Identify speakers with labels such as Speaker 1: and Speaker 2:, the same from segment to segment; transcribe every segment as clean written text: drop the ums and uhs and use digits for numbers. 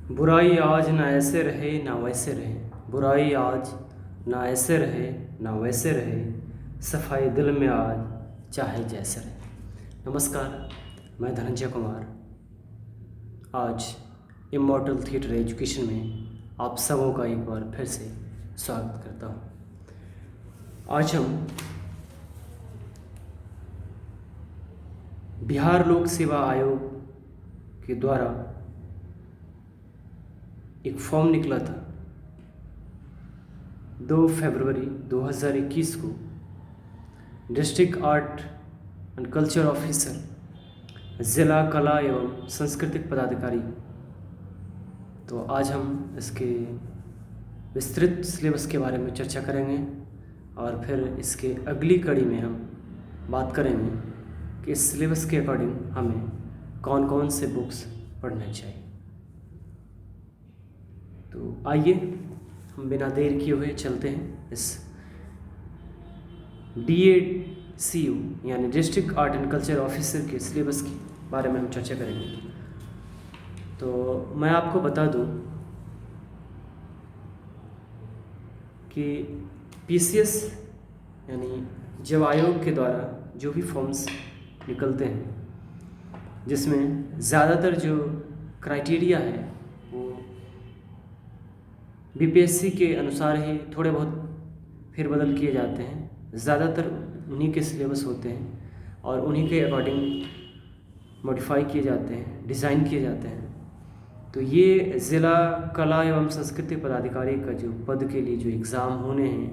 Speaker 1: बुराई आज ना ऐसे रहे ना वैसे रहे। बुराई आज ना ऐसे रहे ना वैसे रहे। सफाई दिल में आज चाहे जैसे रहे। नमस्कार, मैं धनंजय कुमार आज इमॉर्टल थिएटर एजुकेशन में आप सबों का एक बार फिर से स्वागत करता हूँ। आज हम बिहार लोक सेवा आयोग के द्वारा एक फॉर्म निकला था 2 फरवरी 2021 को district art and culture officer, ज़िला कला एवं सांस्कृतिक पदाधिकारी। तो आज हम इसके विस्तृत सिलेबस के बारे में चर्चा करेंगे और फिर इसके अगली कड़ी में हम बात करेंगे कि इस सिलेबस के अकॉर्डिंग हमें कौन कौन से बुक्स पढ़ने चाहिए। तो आइए हम बिना देर किए हुए चलते हैं इस DACU यानी district art and culture officer के सिलेबस के बारे में हम चर्चा करेंगे। तो मैं आपको बता दूं कि PCS यानी जब आयोग के द्वारा जो भी फॉर्म्स निकलते हैं जिसमें ज़्यादातर जो क्राइटेरिया है वो BPSC के अनुसार ही थोड़े बहुत फेरबदल किए जाते हैं। ज़्यादातर उन्हीं के सिलेबस होते हैं और उन्हीं के अकॉर्डिंग मॉडिफाई किए जाते हैं, डिज़ाइन किए जाते हैं। तो ये ज़िला कला एवं सांस्कृतिक पदाधिकारी का जो पद के लिए जो एग्ज़ाम होने हैं,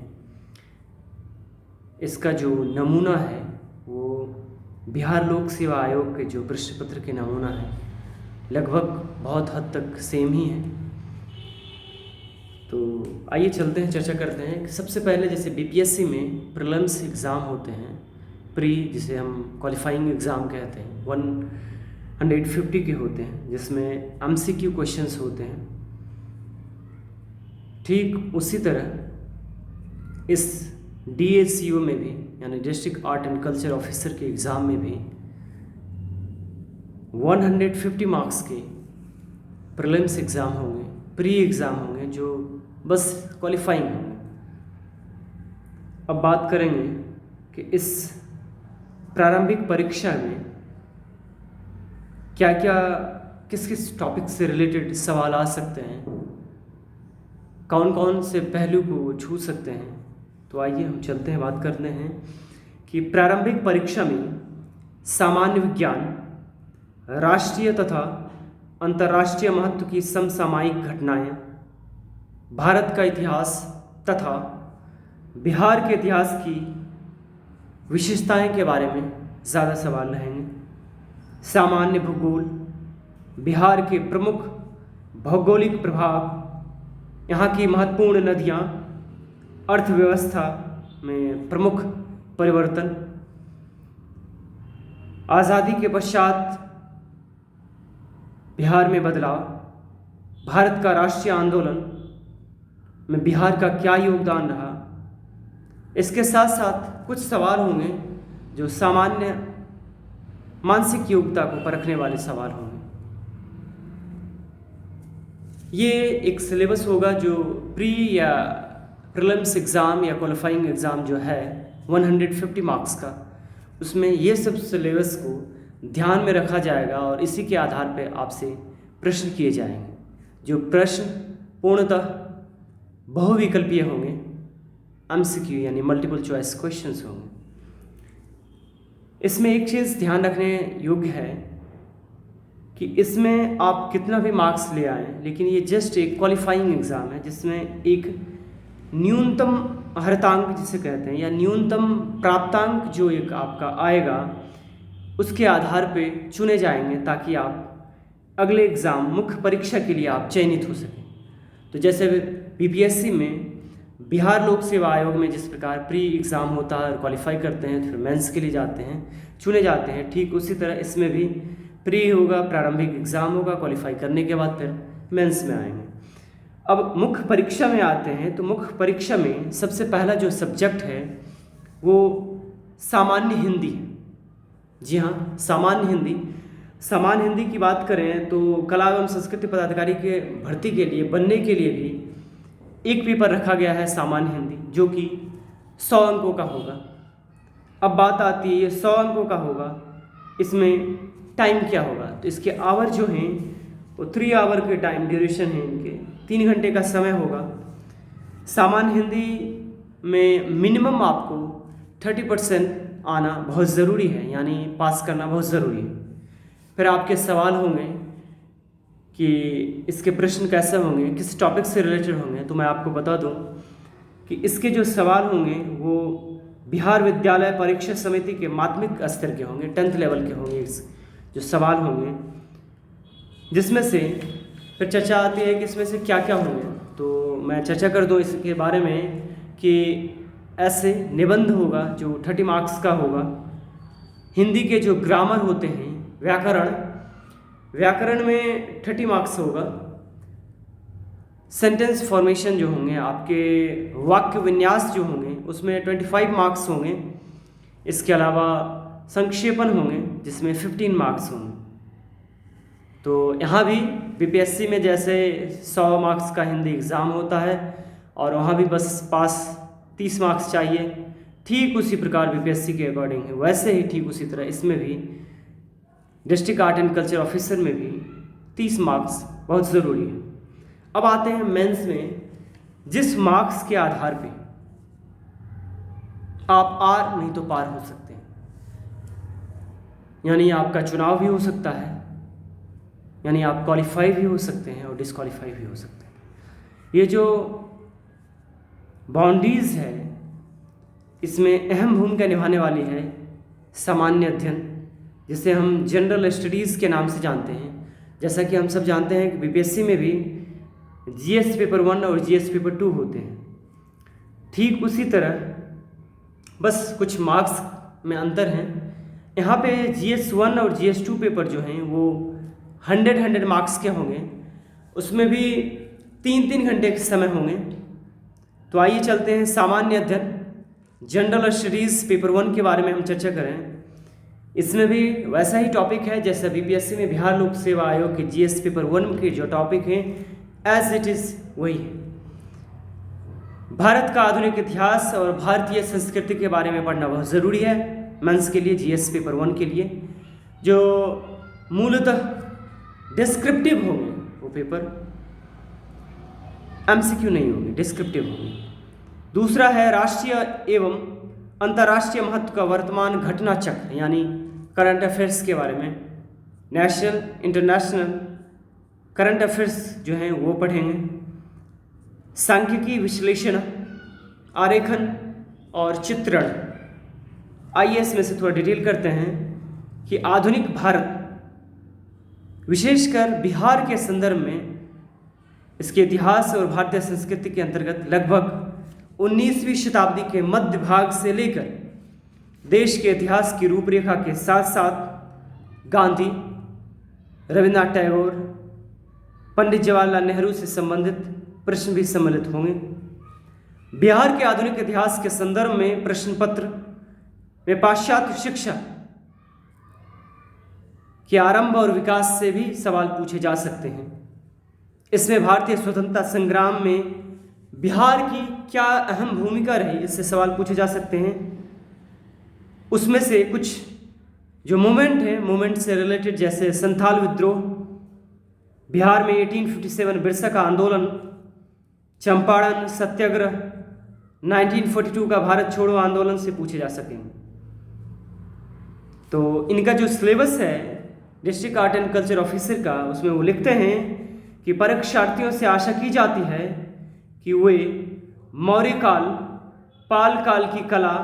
Speaker 1: इसका जो नमूना है वो बिहार लोक सेवा आयोग के जो प्रश्न पत्र के नमूना है लगभग बहुत हद तक सेम ही है। तो आइए चलते हैं, चर्चा करते हैं कि सबसे पहले जैसे BPSC में प्रीलिम्स एग्ज़ाम होते हैं, प्री जिसे हम क्वालिफाइंग एग्ज़ाम कहते हैं, 150 के होते हैं जिसमें MCQ क्वेश्चंस होते हैं। ठीक उसी तरह इस DACU में भी यानी district art and culture officer के एग्ज़ाम में भी 150 मार्क्स के प्रीलिम्स एग्ज़ाम होंगे, प्री एग्ज़ाम होंगे जो बस क्वालिफाइंग होंगे। अब बात करेंगे कि इस प्रारंभिक परीक्षा में क्या क्या किस किस टॉपिक से रिलेटेड सवाल आ सकते हैं, कौन कौन से पहलू को वो छू सकते हैं। तो आइए हम चलते हैं, बात करते हैं कि प्रारंभिक परीक्षा में सामान्य विज्ञान, राष्ट्रीय तथा अंतर्राष्ट्रीय महत्व की समसामयिक घटनाएं, भारत का इतिहास तथा बिहार के इतिहास की विशेषताएं के बारे में ज़्यादा सवाल रहेंगे। सामान्य भूगोल, बिहार के प्रमुख भौगोलिक प्रभाव, यहाँ की महत्वपूर्ण नदियाँ, अर्थव्यवस्था में प्रमुख परिवर्तन, आज़ादी के पश्चात बिहार में बदलाव, भारत का राष्ट्रीय आंदोलन में बिहार का क्या योगदान रहा। इसके साथ साथ कुछ सवाल होंगे जो सामान्य मानसिक योग्यता को परखने वाले सवाल होंगे। ये एक सिलेबस होगा जो प्री या प्रीलिम्स एग्ज़ाम या क्वालिफाइंग एग्ज़ाम जो है 150 मार्क्स का, उसमें ये सब सिलेबस को ध्यान में रखा जाएगा और इसी के आधार पर आपसे प्रश्न किए जाएंगे। जो प्रश्न पूर्णतः बहुविकल्पीय होंगे, MCQ यानी मल्टीपल चॉइस क्वेश्चंस होंगे। इसमें एक चीज़ ध्यान रखने योग्य है कि इसमें आप कितना भी मार्क्स ले आएँ, लेकिन ये जस्ट एक क्वालिफाइंग एग्ज़ाम है जिसमें एक न्यूनतम अर्हतांक जिसे कहते हैं या न्यूनतम प्राप्तांक जो एक आपका आएगा उसके आधार पे चुने जाएंगे ताकि आप अगले एग्ज़ाम मुख्य परीक्षा के लिए आप चयनित हो सकें। तो जैसे BPSC में बिहार लोक सेवा आयोग में जिस प्रकार प्री एग्ज़ाम होता है और क्वालिफाई करते हैं, फिर मेंस के लिए जाते हैं, चुने जाते हैं, ठीक उसी तरह इसमें भी प्री होगा, प्रारंभिक एग्ज़ाम होगा, क्वालिफाई करने के बाद फिर मेंस में आएंगे। अब मुख्य परीक्षा में आते हैं तो मुख्य परीक्षा में सबसे पहला जो सब्जेक्ट है वो सामान्य हिंदी है। जी हाँ, सामान्य हिंदी। समान हिंदी की बात करें तो कला एवं संस्कृति पदाधिकारी के भर्ती के लिए बनने के लिए भी एक पेपर रखा गया है सामान्य हिंदी, जो कि 100 अंकों का होगा। अब बात आती है ये 100 अंकों का होगा, इसमें टाइम क्या होगा? तो इसके आवर जो हैं वो 3 आवर के टाइम ड्यूरेशन है, इनके 3 घंटे का समय होगा। सामान्य हिंदी में मिनिमम आपको 30% आना बहुत ज़रूरी है, यानी पास करना बहुत ज़रूरी है। फिर आपके सवाल होंगे कि इसके प्रश्न कैसे होंगे, किस टॉपिक से रिलेटेड होंगे। तो मैं आपको बता दूं कि इसके जो सवाल होंगे वो बिहार विद्यालय परीक्षा समिति के माध्यमिक स्तर के होंगे, 10th लेवल के होंगे इस जो सवाल होंगे, जिसमें से फिर चर्चा आती है कि इसमें से क्या क्या होंगे। तो मैं चर्चा कर दूं इसके बारे में कि ऐसे निबंध होगा जो 30 मार्क्स का होगा। हिंदी के जो ग्रामर होते हैं, व्याकरण में 30 मार्क्स होगा। सेंटेंस फॉर्मेशन जो होंगे, आपके वाक्य विन्यास जो होंगे, उसमें 25 मार्क्स होंगे। इसके अलावा संक्षेपण होंगे जिसमें 15 मार्क्स होंगे। तो यहाँ भी बीपीएससी में जैसे 100 मार्क्स का हिंदी एग्ज़ाम होता है और वहाँ भी बस पास 30 मार्क्स चाहिए, ठीक उसी प्रकार बीपीएससी के अकॉर्डिंग है, वैसे ही ठीक उसी तरह इसमें भी district art and culture officer में भी 30 मार्क्स बहुत ज़रूरी है। अब आते हैं मेंस में, जिस मार्क्स के आधार पे आप आर नहीं तो पार हो सकते हैं, यानी आपका चुनाव भी हो सकता है, यानी आप क्वालिफाई भी हो सकते हैं और डिस्क्वालीफाई भी हो सकते हैं। ये जो बाउंड्रीज है, इसमें अहम भूमिका निभाने वाली है सामान्य अध्ययन, जिसे हम जनरल स्टडीज़ के नाम से जानते हैं। जैसा कि हम सब जानते हैं कि बीपीएससी में भी जीएस पेपर 1 और जीएस पेपर 2 होते हैं, ठीक उसी तरह बस कुछ मार्क्स में अंतर हैं। यहाँ पे जीएस 1 और जीएस 2 पेपर जो हैं वो 100 मार्क्स के होंगे, उसमें भी 3-3 घंटे के समय होंगे। तो आइए चलते हैं सामान्य अध्ययन जनरल स्टडीज़ पेपर 1 के बारे में हम चर्चा करें। इसमें भी वैसा ही टॉपिक है जैसा बीपीएससी में बिहार लोक सेवा आयोग के जीएस पेपर 1 के जो टॉपिक हैं एज इट इज़ वही है। भारत का आधुनिक इतिहास और भारतीय संस्कृति के बारे में पढ़ना बहुत ज़रूरी है मेंस के लिए, जीएस पेपर 1 के लिए, जो मूलतः डिस्क्रिप्टिव होंगे वो पेपर, एमसीक्यू नहीं होंगे, डिस्क्रिप्टिव होंगे। दूसरा है राष्ट्रीय एवं अंतर्राष्ट्रीय महत्व का वर्तमान घटना चक्र, यानी करंट अफेयर्स के बारे में, नेशनल इंटरनेशनल करंट अफेयर्स जो हैं वो पढ़ेंगे। सांख्यिकी विश्लेषण, आरेखन और चित्रण। आइए इसमें से थोड़ा डिटेल करते हैं कि आधुनिक भारत, विशेषकर बिहार के संदर्भ में, इसके इतिहास और भारतीय संस्कृति के अंतर्गत लगभग 19वीं शताब्दी के मध्य भाग से लेकर देश के इतिहास की रूपरेखा के साथ साथ गांधी, रविन्द्रनाथ टैगोर, पंडित जवाहरलाल नेहरू से संबंधित प्रश्न भी सम्मिलित होंगे। बिहार के आधुनिक इतिहास के संदर्भ में प्रश्न पत्र में पाश्चात्य शिक्षा के आरंभ और विकास से भी सवाल पूछे जा सकते हैं। इसमें भारतीय स्वतंत्रता संग्राम में बिहार की क्या अहम भूमिका रही, इससे सवाल पूछे जा सकते हैं। उसमें से कुछ जो मूवमेंट है, मूवमेंट से रिलेटेड, जैसे संथाल विद्रोह, बिहार में 1857 बिरसा का आंदोलन, चंपारण सत्याग्रह, 1942 का भारत छोड़ो आंदोलन से पूछे जा सकेंगे। तो इनका जो सिलेबस है district art and culture officer का, उसमें वो लिखते हैं कि परीक्षार्थियों से आशा की जाती है कि वे मौर्य काल, पाल काल की कला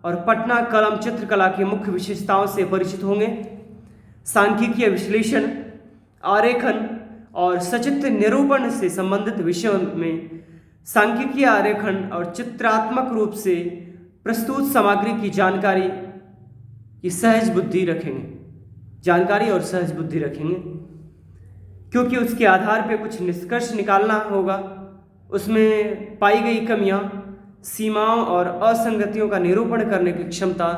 Speaker 1: और पटना कलम चित्रकला की मुख्य विशेषताओं से परिचित होंगे। सांख्यिकीय विश्लेषण, आरेखन और सचित्र निरूपण से संबंधित विषयों में सांख्यिकीय आरेखन और चित्रात्मक रूप से प्रस्तुत सामग्री की जानकारी की सहज बुद्धि रखेंगे, जानकारी और सहज बुद्धि रखेंगे, क्योंकि उसके आधार पर कुछ निष्कर्ष निकालना होगा। उसमें पाई गई कमियां, सीमाओं और असंगतियों का निरूपण करने की क्षमता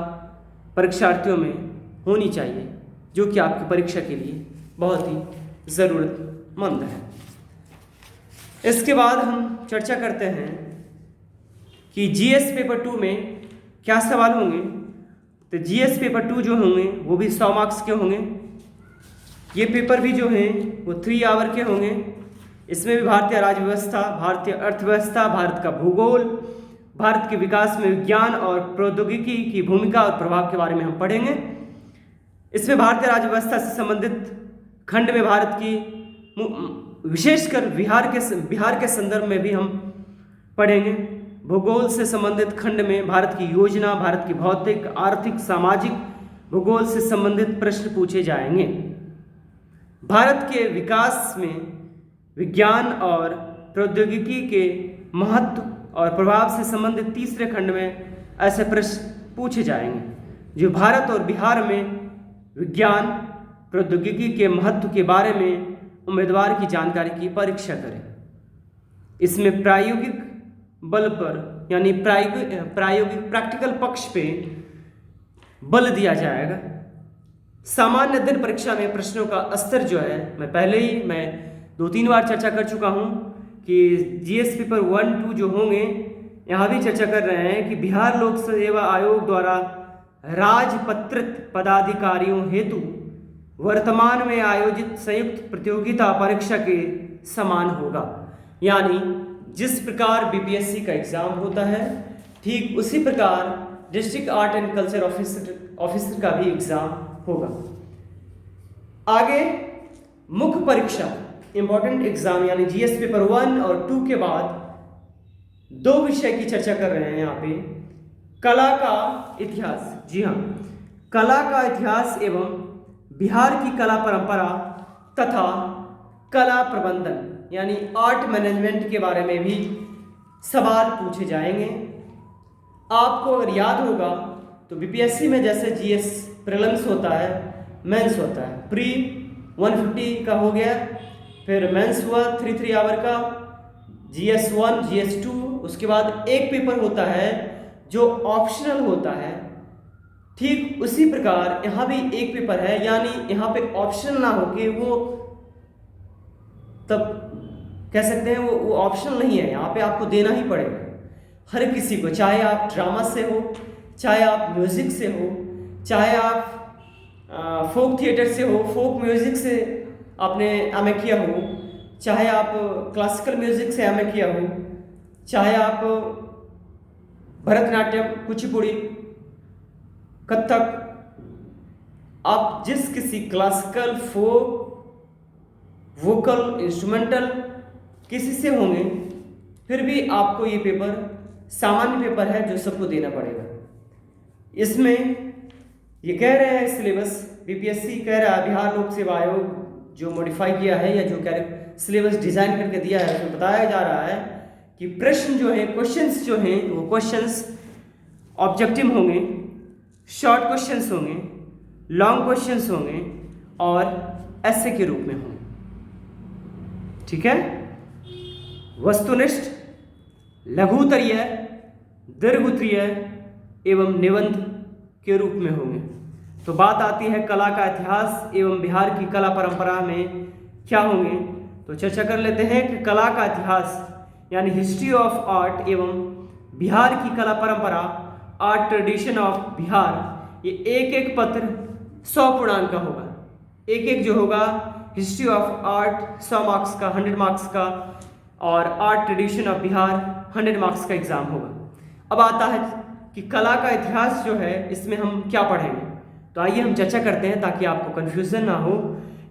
Speaker 1: परीक्षार्थियों में होनी चाहिए। जो कि आपकी परीक्षा के लिए बहुत ही ज़रूरतमंद है। इसके बाद हम चर्चा करते हैं कि जीएस पेपर 2 में क्या सवाल होंगे। तो जीएस पेपर 2 जो होंगे वो भी 100 मार्क्स के होंगे। ये पेपर भी जो हैं वो 3 आवर के होंगे। इसमें भी भारतीय राज्य व्यवस्था, भारतीय अर्थव्यवस्था, भारत का भूगोल, भारत के विकास में विज्ञान और प्रौद्योगिकी की भूमिका और प्रभाव के बारे में हम पढ़ेंगे। इसमें भारतीय राज्य व्यवस्था से संबंधित खंड में भारत की विशेषकर बिहार के संदर्भ में भी हम पढ़ेंगे। भूगोल से संबंधित खंड में भारत की योजना, भारत की भौतिक, आर्थिक, सामाजिक भूगोल से संबंधित प्रश्न पूछे जाएंगे। भारत के विकास में विज्ञान और प्रौद्योगिकी के महत्व और प्रभाव से संबंधित तीसरे खंड में ऐसे प्रश्न पूछे जाएंगे जो भारत और बिहार में विज्ञान प्रौद्योगिकी के महत्व के बारे में उम्मीदवार की जानकारी की परीक्षा करें। इसमें प्रायोगिक बल पर यानी प्रायोगिक प्रैक्टिकल पक्ष पे बल दिया जाएगा। सामान्य दिन परीक्षा में प्रश्नों का स्तर जो है मैं पहले ही 2-3 बार चर्चा कर चुका हूँ कि जीएस पेपर 1-2 जो होंगे यहाँ भी चर्चा कर रहे हैं कि बिहार लोक सेवा आयोग द्वारा राजपत्रित पदाधिकारियों हेतु वर्तमान में आयोजित संयुक्त प्रतियोगिता परीक्षा के समान होगा। यानी जिस प्रकार बीपीएससी का एग्जाम होता है ठीक उसी प्रकार district art and culture officer का भी एग्जाम होगा। आगे मुख्य परीक्षा इंपॉर्टेंट एग्जाम यानी जीएस पेपर 1 और 2 के बाद 2 विषय की चर्चा कर रहे हैं यहाँ पे। कला का इतिहास, जी हाँ, कला का इतिहास एवं बिहार की कला परंपरा तथा कला प्रबंधन यानी आर्ट मैनेजमेंट के बारे में भी सवाल पूछे जाएंगे। आपको अगर याद होगा तो बीपीएससी में जैसे जीएस प्रीलिम्स होता है, मेंस होता है। प्री 150 का हो गया, फिर मेंस हुआ 3 आवर का, जीएस 1, जीएस 2, उसके बाद एक पेपर होता है जो ऑप्शनल होता है। ठीक उसी प्रकार यहाँ भी एक पेपर है, यानी यहाँ पे ऑप्शनल ना होके वो तब कह सकते हैं वो ऑप्शनल नहीं है, यहाँ पे आपको देना ही पड़ेगा हर किसी को, चाहे आप ड्रामा से हो, चाहे आप म्यूज़िक से हो, चाहे आप फोक थिएटर से हो, फोक म्यूज़िक से आपने एमए किया हो, चाहे आप क्लासिकल म्यूज़िक से एमए किया हो, चाहे आप भरतनाट्यम, कुचिपुड़ी, कथक, आप जिस किसी क्लासिकल, फोक, वोकल, इंस्ट्रूमेंटल किसी से होंगे, फिर भी आपको ये पेपर सामान्य पेपर है जो सबको देना पड़ेगा। इसमें ये कह रहे हैं सिलेबस, बीपीएससी कह रहा है, बिहार लोक सेवा आयोग जो मॉडिफाई किया है या जो सिलेबस डिज़ाइन करके दिया है उसमें बताया जा रहा है कि प्रश्न जो है, क्वेश्चंस जो हैं वो क्वेश्चंस ऑब्जेक्टिव होंगे, शॉर्ट क्वेश्चंस होंगे, लॉन्ग क्वेश्चंस होंगे और ऐसे के रूप में होंगे। ठीक है, वस्तुनिष्ठ, लघुत्तरीय, दीर्घोत्तरीय एवं निबंध के रूप में होंगे। तो बात आती है कला का इतिहास एवं बिहार की कला परंपरा में क्या होंगे। तो चर्चा कर लेते हैं कि कला का इतिहास यानी हिस्ट्री ऑफ आर्ट एवं बिहार की कला परंपरा, आर्ट ट्रेडिशन ऑफ बिहार, ये एक एक पत्र 100 पूर्णांक का होगा। एक एक जो होगा हिस्ट्री ऑफ आर्ट 100 मार्क्स का, 100 मार्क्स का, और art tradition of Bihar 100 marks का एग्जाम होगा। अब आता है कि कला का इतिहास जो है इसमें हम क्या पढ़ेंगे। तो आइए हम चर्चा करते हैं ताकि आपको कन्फ्यूजन ना हो।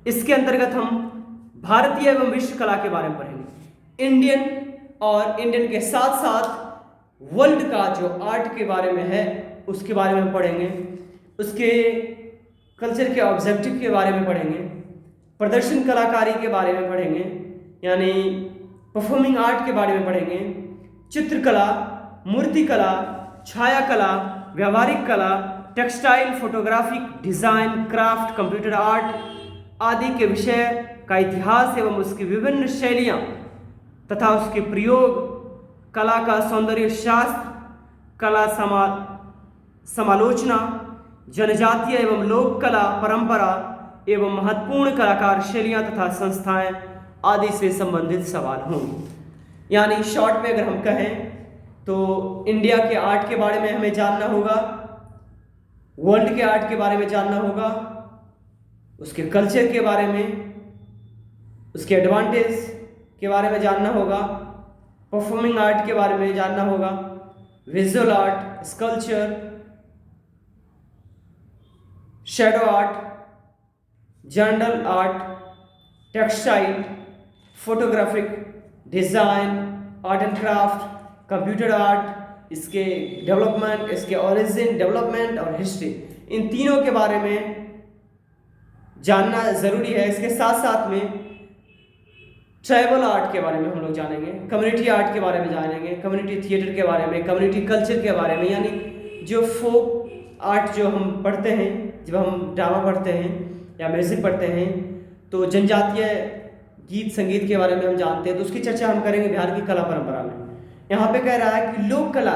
Speaker 1: इसके अंतर्गत हम भारतीय एवं विश्व कला के बारे में पढ़ेंगे, इंडियन और इंडियन के साथ साथ वर्ल्ड का जो आर्ट के बारे में है उसके बारे में पढ़ेंगे, उसके कल्चर के ऑब्जेक्टिव के बारे में पढ़ेंगे, प्रदर्शन कलाकारी के बारे में पढ़ेंगे यानी परफॉर्मिंग आर्ट के बारे में पढ़ेंगे, चित्रकला, मूर्तिकला, छाया कला, व्यावहारिक कला, textile, photographic, design, craft, computer art आदि के विषय का इतिहास एवं उसकी विभिन्न शैलियाँ तथा उसके प्रयोग, कला का सौंदर्य शास्त्र, कला समालोचना, जनजातीय एवं लोक कला परंपरा एवं महत्वपूर्ण कलाकार शैलियाँ तथा संस्थाएं आदि से संबंधित सवाल होंगे। यानी शॉर्ट में अगर हम कहें तो इंडिया के आर्ट के बारे में हमें जानना होगा, वर्ल्ड के आर्ट के बारे में जानना होगा, उसके कल्चर के बारे में, उसके एडवांटेज के बारे में जानना होगा, परफॉर्मिंग आर्ट के बारे में जानना होगा, visual art, sculpture, shadow art, journal art, textile, photographic, design, art and craft, computer art, इसके डेवलपमेंट, इसके ओरिजिन, डेवलपमेंट और हिस्ट्री, इन तीनों के बारे में जानना ज़रूरी है। इसके साथ साथ में ट्राइबल आर्ट के बारे में हम लोग जानेंगे, कम्युनिटी आर्ट के बारे में जानेंगे, कम्युनिटी थिएटर के बारे में, कम्युनिटी कल्चर के बारे में, यानी जो फोक आर्ट जो हम पढ़ते हैं, जब हम ड्रामा पढ़ते हैं या म्यूज़िक पढ़ते हैं तो जनजातीय गीत संगीत के बारे में हम जानते हैं, तो उसकी चर्चा हम करेंगे बिहार की कला परंपरा में। यहाँ पे कह रहा है कि लोक कला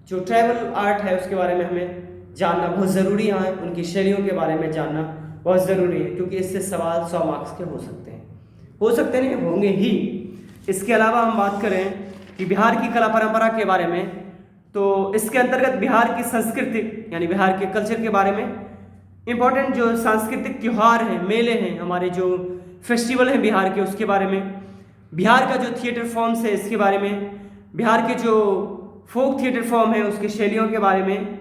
Speaker 1: जो ट्राइबल आर्ट है उसके बारे में हमें जानना बहुत ज़रूरी है, उनकी शैलियों के बारे में जानना बहुत ज़रूरी है, क्योंकि इससे सवाल 100 मार्क्स के हो सकते नहीं, होंगे ही। इसके अलावा हम बात करें कि बिहार की कला परंपरा के बारे में, तो इसके अंतर्गत बिहार की संस्कृति यानी बिहार के कल्चर के बारे में, इम्पोर्टेंट जो सांस्कृतिक त्यौहार हैं, मेले हैं, हमारे जो फेस्टिवल हैं बिहार के, उसके बारे में, बिहार का जो थिएटर फॉर्म्स है इसके बारे में, बिहार के जो फोक थिएटर फॉर्म है उसके शैलियों के बारे में,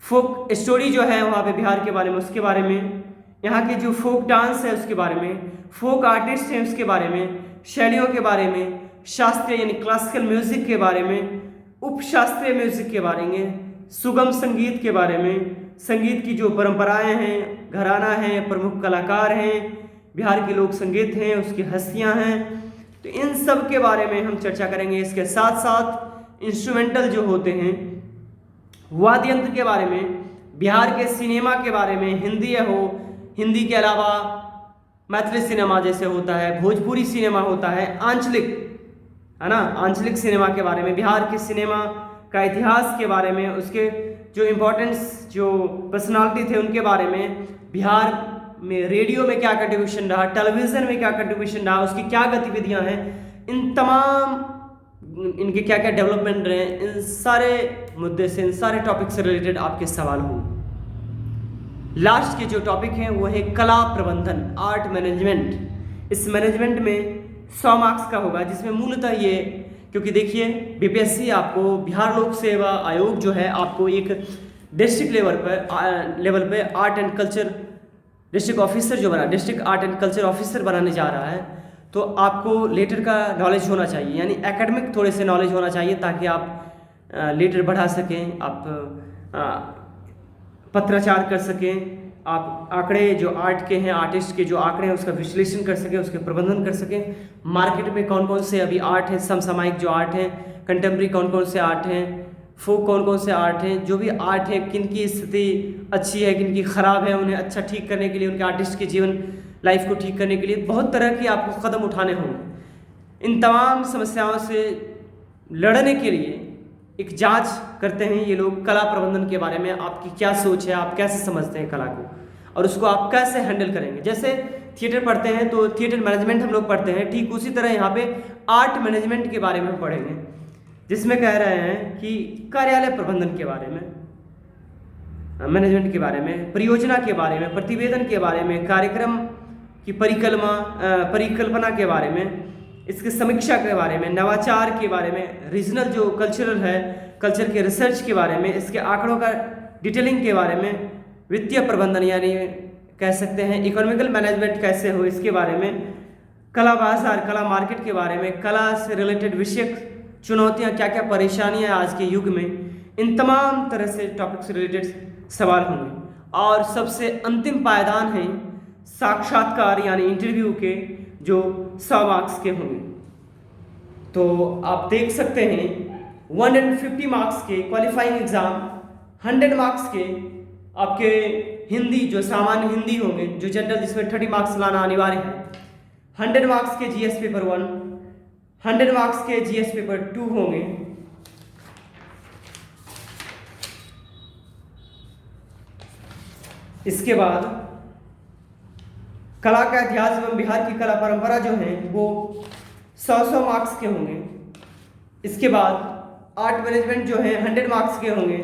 Speaker 1: फोक स्टोरी जो है वहाँ पे बिहार के बारे में, उसके बारे में, यहाँ के जो फोक डांस है उसके बारे में, फोक आर्टिस्ट हैं उसके बारे में, शैलियों के बारे में, शास्त्रीय यानी क्लासिकल म्यूज़िक के बारे में, उपशास्त्रीय म्यूज़िक के बारे में, सुगम संगीत के बारे में, संगीत की जो परंपराएं हैं, घराना है, प्रमुख कलाकार हैं, बिहार के लोक संगीत हैं, उसकी हस्तियां हैं, तो इन सब के बारे में हम चर्चा करेंगे। इसके साथ साथ इंस्ट्रूमेंटल जो होते हैं, वाद्य यंत्र के बारे में, बिहार के सिनेमा के बारे में, हिंदी के अलावा मैथिली सिनेमा जैसे होता है, भोजपुरी सिनेमा होता है, आंचलिक है ना, आंचलिक सिनेमा के बारे में, बिहार के सिनेमा का इतिहास के बारे में, उसके जो इम्पोर्टेंस जो पर्सनालिटी थे उनके बारे में, बिहार में रेडियो में क्या कंट्रीब्यूशन रहा, टेलीविज़न में क्या कंट्रीब्यूशन रहा, उसकी क्या गतिविधियां हैं, इन तमाम इनके क्या क्या डेवलपमेंट रहे, इन सारे मुद्दे से, इन सारे टॉपिक से रिलेटेड आपके सवाल हों। लास्ट के जो टॉपिक हैं वो है कला प्रबंधन, आर्ट मैनेजमेंट। इस मैनेजमेंट में 100 मार्क्स का होगा, जिसमें मूलतः ये, क्योंकि देखिए बीपीएससी आपको, बिहार लोक सेवा आयोग जो है आपको एक डिस्ट्रिक्ट लेवल पे art and culture district officer जो बना, district art and culture officer बनाने जा रहा है, तो आपको लेटर का नॉलेज होना चाहिए, यानी एकेडमिक थोड़े से नॉलेज होना चाहिए, ताकि आप लेटर बढ़ा सकें, आप पत्राचार कर सकें, आप आंकड़े जो आर्ट के हैं, आर्टिस्ट के जो आंकड़े हैं उसका विश्लेषण कर सकें, उसके प्रबंधन कर सकें, मार्केट में कौन कौन से अभी आर्ट हैं, समसामयिक जो आर्ट हैं, कंटेम्प्रेरी कौन कौन से आर्ट हैं, फोक कौन कौन से आर्ट हैं, जो भी आर्ट है किन की स्थिति अच्छी है, किन की ख़राब है, उन्हें अच्छा ठीक करने के लिए, उनके आर्टिस्ट के जीवन लाइफ को ठीक करने के लिए बहुत तरह के आपको कदम उठाने होंगे। इन तमाम समस्याओं से लड़ने के लिए एक जांच करते हैं ये लोग कला प्रबंधन के बारे में, आपकी क्या सोच है, आप कैसे समझते हैं कला को, और उसको आप कैसे हैंडल करेंगे। जैसे थिएटर पढ़ते हैं तो थिएटर मैनेजमेंट हम लोग पढ़ते हैं, ठीक उसी तरह यहाँ पे आर्ट मैनेजमेंट के बारे में पढ़ेंगे, जिसमें कह रहे हैं कि कार्यालय प्रबंधन के बारे में, मैनेजमेंट के बारे में, परियोजना के बारे में, प्रतिवेदन के बारे में, कार्यक्रम की परिकल्पना के बारे में, इसके समीक्षा के बारे में, नवाचार के बारे में, रीजनल जो कल्चरल है, कल्चर के रिसर्च के बारे में, इसके आंकड़ों का डिटेलिंग के बारे में, वित्तीय प्रबंधन यानी कह सकते हैं इकोनॉमिकल मैनेजमेंट कैसे हो इसके बारे में, कला बाजार, कला मार्केट के बारे में, कला से रिलेटेड विषय चुनौतियाँ, क्या क्या परेशानियाँ आज के युग में, इन तमाम तरह से टॉपिक से रिलेटेड सवाल होंगे। और सबसे अंतिम पायदान है साक्षात्कार यानी इंटरव्यू के, जो 100 मार्क्स के होंगे। तो आप देख सकते हैं 150 मार्क्स के क्वालिफाइंग एग्जाम, 100 मार्क्स के आपके हिंदी जो सामान्य हिंदी होंगे, जो जनरल जिसमें 30 मार्क्स लाना अनिवार्य है, 100 मार्क्स के जीएस पेपर 1, 100 मार्क्स के जीएस पेपर 2 होंगे, इसके बाद कला का इतिहास एवं बिहार की कला परंपरा जो है वो 100 मार्क्स के होंगे। इसके बाद आर्ट मैनेजमेंट जो है 100 मार्क्स के होंगे।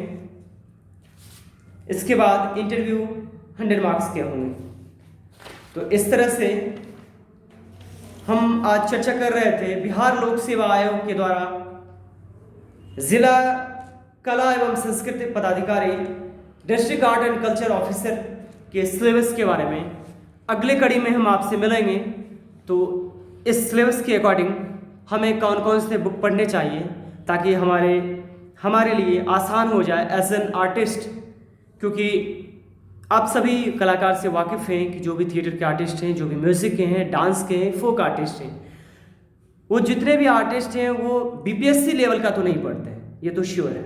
Speaker 1: इसके बाद इंटरव्यू 100 मार्क्स के होंगे। तो इस तरह से हम आज चर्चा कर रहे थे बिहार लोक सेवा आयोग के द्वारा जिला कला एवं संस्कृति पदाधिकारी district art and culture officer के सिलेबस के बारे में। अगले कड़ी में हम आपसे मिलेंगे। तो इस सिलेबस के अकॉर्डिंग हमें कौन कौन से बुक पढ़ने चाहिए ताकि हमारे लिए आसान हो जाए एज एन आर्टिस्ट, क्योंकि आप सभी कलाकार से वाकिफ़ हैं कि जो भी थिएटर के आर्टिस्ट हैं, जो भी म्यूज़िक के हैं, डांस के हैं, फोक आर्टिस्ट हैं, वो जितने भी आर्टिस्ट हैं वो बीपीएससी लेवल का तो नहीं पढ़ते हैं, ये तो श्योर है।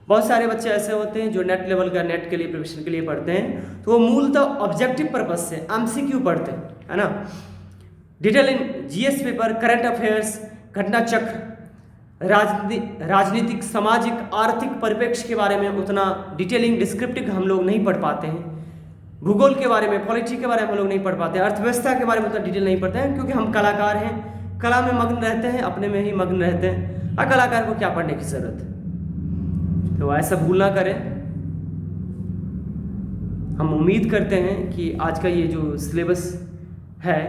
Speaker 1: बहुत सारे बच्चे ऐसे होते हैं जो नेट लेवल का, नेट के लिए, प्रिपरेशन के लिए पढ़ते हैं, तो वो मूलतः ऑब्जेक्टिव पर्पज से एमसीक्यू पढ़ते हैं, है ना। Detail in GS paper, current affairs, घटना चक्र, राजनीतिक, सामाजिक, आर्थिक परिप्रेक्ष्य के बारे में उतना डिटेलिंग, डिस्क्रिप्टिव हम लोग नहीं पढ़ पाते हैं। भूगोल के बारे में, पॉलिटी के बारे में हम लोग नहीं पढ़ पाते हैं। अर्थव्यवस्था के बारे में उतना डिटेल नहीं पढ़ते हैं, क्योंकि हम कलाकार हैं, कला में मग्न रहते हैं, अपने में ही मग्न रहते हैं। कलाकार को क्या पढ़ने की ज़रूरत है। तो ऐसा भूल ना करें। हम उम्मीद करते हैं कि आज का ये जो सिलेबस है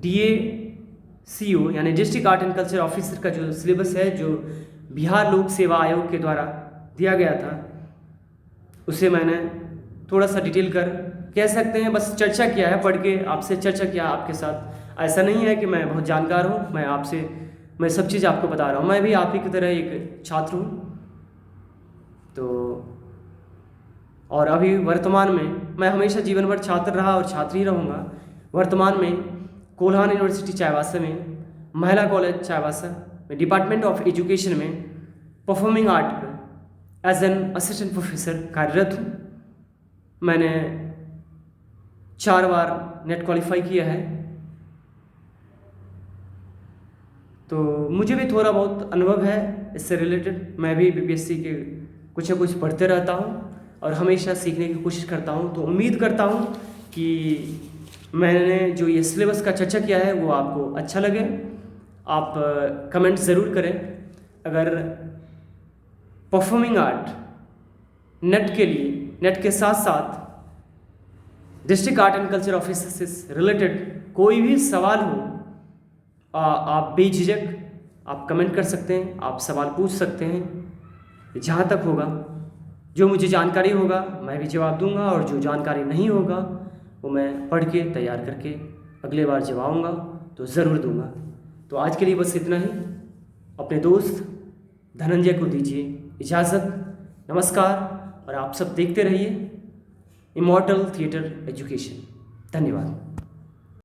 Speaker 1: DACO यानी district art and culture officer का जो सिलेबस है, जो बिहार लोक सेवा आयोग के द्वारा दिया गया था, उसे मैंने थोड़ा सा डिटेल कर कह सकते हैं बस चर्चा किया है, पढ़ के आपसे चर्चा किया आपके साथ। ऐसा नहीं है कि मैं बहुत जानकार हूँ, मैं सब चीज़ आपको बता रहा हूँ। मैं भी आप ही की तरह एक छात्र हूँ। तो और अभी वर्तमान में मैं हमेशा जीवन भर छात्र रहा और छात्र ही रहूँगा। वर्तमान में कोल्हान यूनिवर्सिटी चाईबासा में, महिला कॉलेज चाईबासा में डिपार्टमेंट ऑफ एजुकेशन में परफॉर्मिंग आर्ट पर एज एन असिस्टेंट प्रोफेसर कार्यरत हूँ। मैंने 4 बार नेट क्वालिफाई किया है, तो मुझे भी थोड़ा बहुत अनुभव है इससे रिलेटेड। मैं भी बीपीएससी के कुछ न कुछ पढ़ते रहता हूँ और हमेशा सीखने की कोशिश करता हूँ। तो उम्मीद करता हूँ कि मैंने जो ये सिलेबस का चर्चा किया है वो आपको अच्छा लगे। आप कमेंट ज़रूर करें। अगर परफॉर्मिंग आर्ट नेट के लिए, नेट के साथ साथ district art and culture officer से रिलेटेड कोई भी सवाल हो, आप बेझिझक आप कमेंट कर सकते हैं, आप सवाल पूछ सकते हैं। जहाँ तक होगा, जो मुझे जानकारी होगा मैं भी जवाब दूंगा, और जो जानकारी नहीं होगा वो मैं पढ़ के तैयार करके अगले बार जब आऊँगा तो ज़रूर दूंगा। तो आज के लिए बस इतना ही। अपने दोस्त धनंजय को दीजिए इजाज़त। नमस्कार। और आप सब देखते रहिए इमॉर्टल थिएटर एजुकेशन। धन्यवाद।